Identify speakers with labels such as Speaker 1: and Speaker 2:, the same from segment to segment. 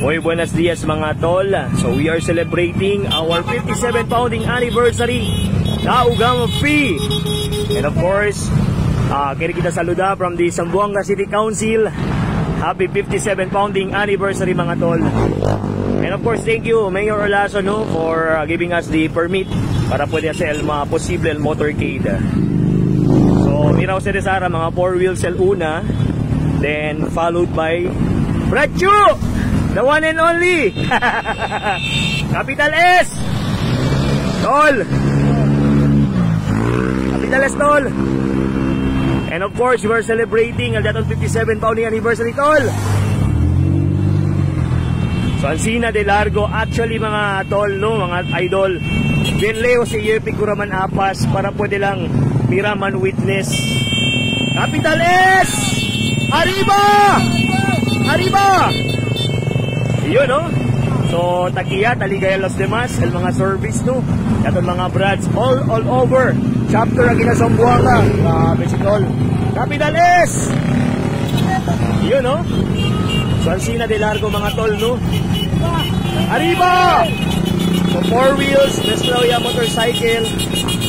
Speaker 1: Hoy, buenos dias mga tol. So we are celebrating our 57 founding anniversary na Ugama Free. And of course, kaya kita saluda from the Zamboanga City Council. Happy 57 founding anniversary mga tol. And of course, thank you Mayor Olaso for giving us the permit para pwede sa mga posible motorcade. So, Miraw Ceresara, mga 4 wheels una. Then followed by Brachu, the one and only Capital S Tol, Capital S Tol. And of course, we are celebrating ang datong 57 founding anniversary Tol. So Alcina de Largo, actually mga tol, mga idol, Benleo si Yepi Kuraman Apas para pwede lang Miraman witness. Capital S, arriba! Arriba! Yun, So, takiya, taligaya los demás, el mga service, Katong mga brads, all over. Chapter ang Zamboanga. Grabe si Tol. Capital S! Yun, So, Alcina de Largo, mga Tol, Arriba! So, 4 wheels, Nestroya motorcycle.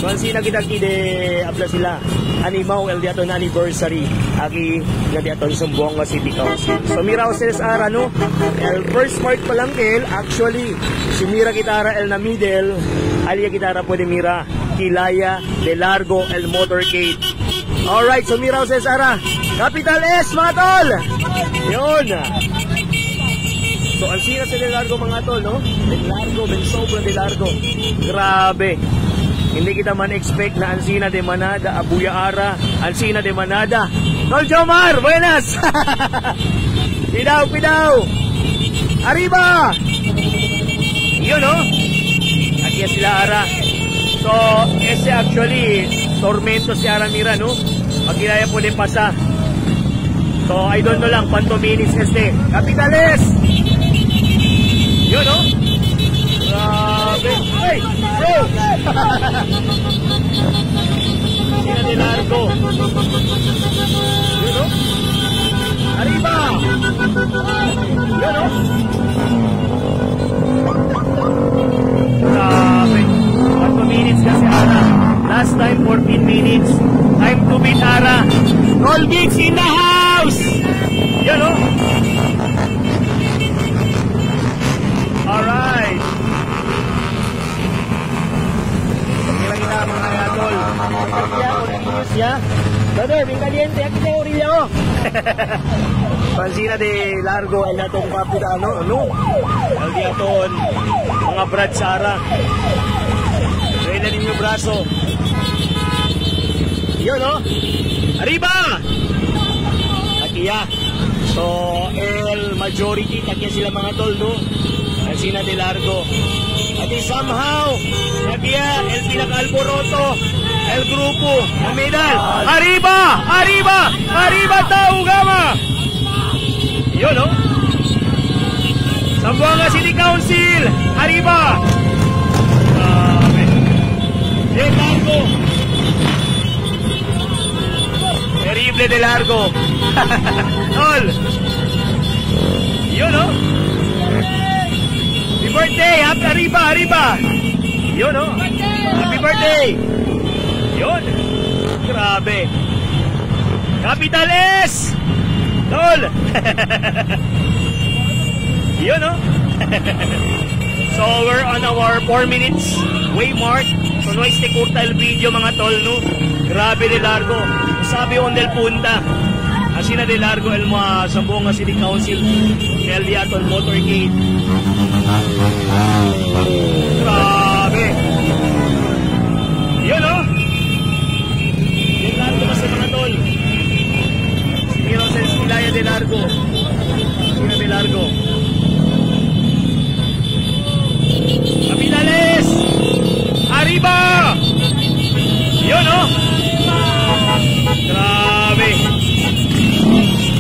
Speaker 1: So, Alcina kita-kide, abla sila. Animaw el diaton anniversary aki nga diaton Zamboanga City Council. So Miraw Ceresara el first part pa lang actually si Mira Kitara el na middle alia Kitara pwede Mira Kilaya de Largo el motorcade. Alright, so Miraw Ceresara, Capital S mga tol. Yun. So Alcina de Largo mga tol, De Largo, ben sobra de Largo. Grabe. Hindi kita man expect na Alcina de Manada, Abuya Ara, Alcina de Manada. Tol Jomar, buenas! Pidaw! Arriba! Yun, Aquí sila Ara. So, ese actually, tormento si Ara Mira, Pagkilaya po din pasa. So, I don't know lang, panto minutes Capitales! Yun, Grabe! Hey! Bro! Alcina de Largo. Yun, Arriba! Yun, Grabe! 4 minutes kasi Ara. Last time 14 minutes. Time to beat Ara. Roll Geeks in the house! Yun, Alright. Kira-kira mga idol. Kaya orillos ya. Brother, bien caliente. Aquí tengo orillo. Alcina de Largo ay natong kapit Al diaton. Mga Brad Sara. Rela ninyo braso. Yun, Arriba! Takiya. So, el majority takiya sila mga tol, Alcina de Largo. At somehow, nagiya, el pinaka-alboroto, el grupo, el medal. Arriba! Arriba! Arriba tao, Ugama! Yun, Zamboanga City Council! Arriba! De Largo! Terrible de Largo! Tol! Yun, Happy birthday! Arriba! Yun, Happy birthday! Yun! Grabe! Capital S! Tol! Yun, So, we're on our 4 minutes way mark. So, no kurta el video mga tol, Grabe de Largo. Sabi on del punta. Alcina de Largo el mga Zamboanga City Council. El diaton motorcade. Grabe. Yun, De Largo kasi mga tol. Si Miro Kilaya de Largo. Alcina de Largo. Capitales! Arriba! Yun, Grabe.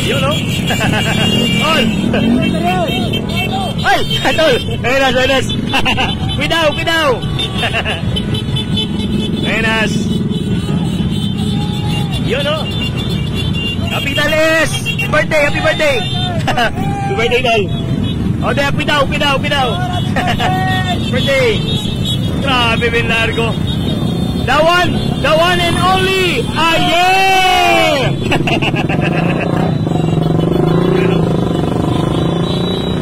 Speaker 1: Yun, Tol! Ay! Tol! Buenas! Cuidado! Buenas! Yun, Capitales! Happy birthday! Happy birthday, Tol! O, de, pidaw. Birthday. Grabe, Ben Largo. The one and only. Yeah!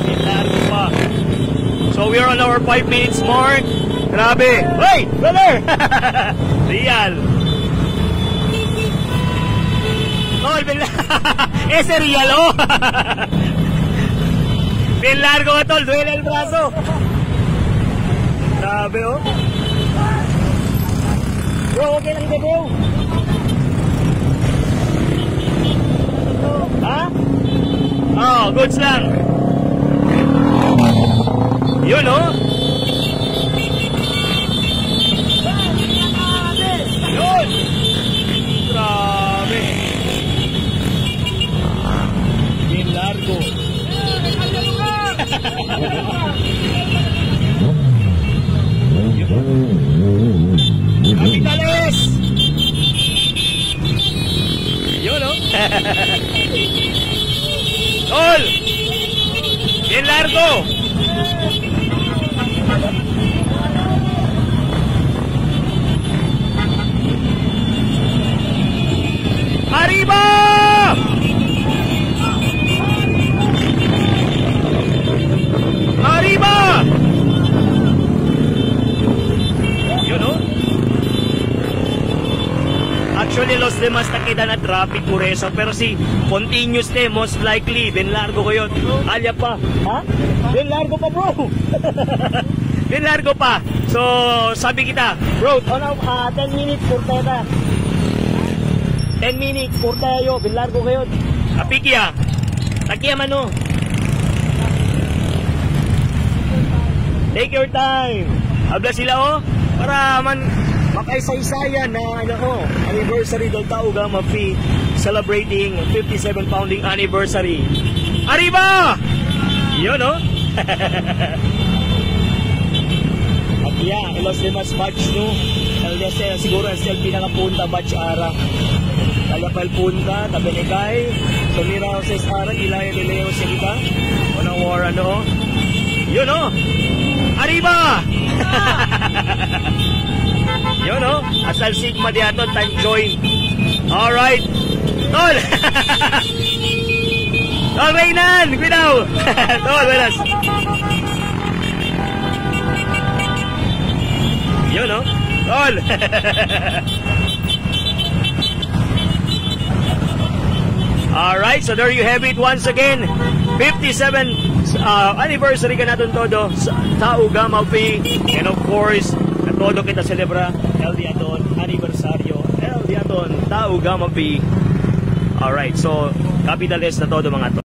Speaker 1: Ben Largo pa. So, we are on our 5 minutes mark. Grabe. Hey, brother! Real. Oh, Ben Largo. Ese real, oh. Ben Largo ka, tol. Duele el brazo. Grabe, oh. Bro, okay lang dito, bro. Ha? Oh, goods lang. Yun, oh. Yun. Grabe. Ben Largo. Capitales! Yun, no? Tol! Ben Largo! Arriba! Arriba! Yun, no? Actually, Los Demás nakita na traffic por eso. Pero si continuous most likely, Ben Largo ko yun. Alya pa. Ha? Ben Largo pa, bro. Ben Largo pa. So, sabi kita, bro, 10 minutes por teta. 10 minutes por tayo. Ben Largo ko yun. Apiki ah. Takiya mano. Take your time. Habla sila, oh. Para man makaisaysayan na anniversary del Tao Gama P celebrating 57 founding anniversary. Arriba! Yun, no? At yeah, Los Demás batch, no? LDS siguro ang pinakapunta batch ara. Talapal punta, tabenegay, sumira sa ara, ilaya ni Leo sa kita. Unang war, ano? Yun, no? Arriba! Yun, no? Asal Sigma diaton, time join. Alright. Tol! Tol, Reynan! Guidaw! Tol, buenas. Yun, no? Tol! Alright, so there you have it once again. 57 anniversary ka natin todo sa Tao Gama P. And of course, todo kita celebra El Diaton Aniversario El Diaton Tao Gama P. Alright, so capitales na todo mga to.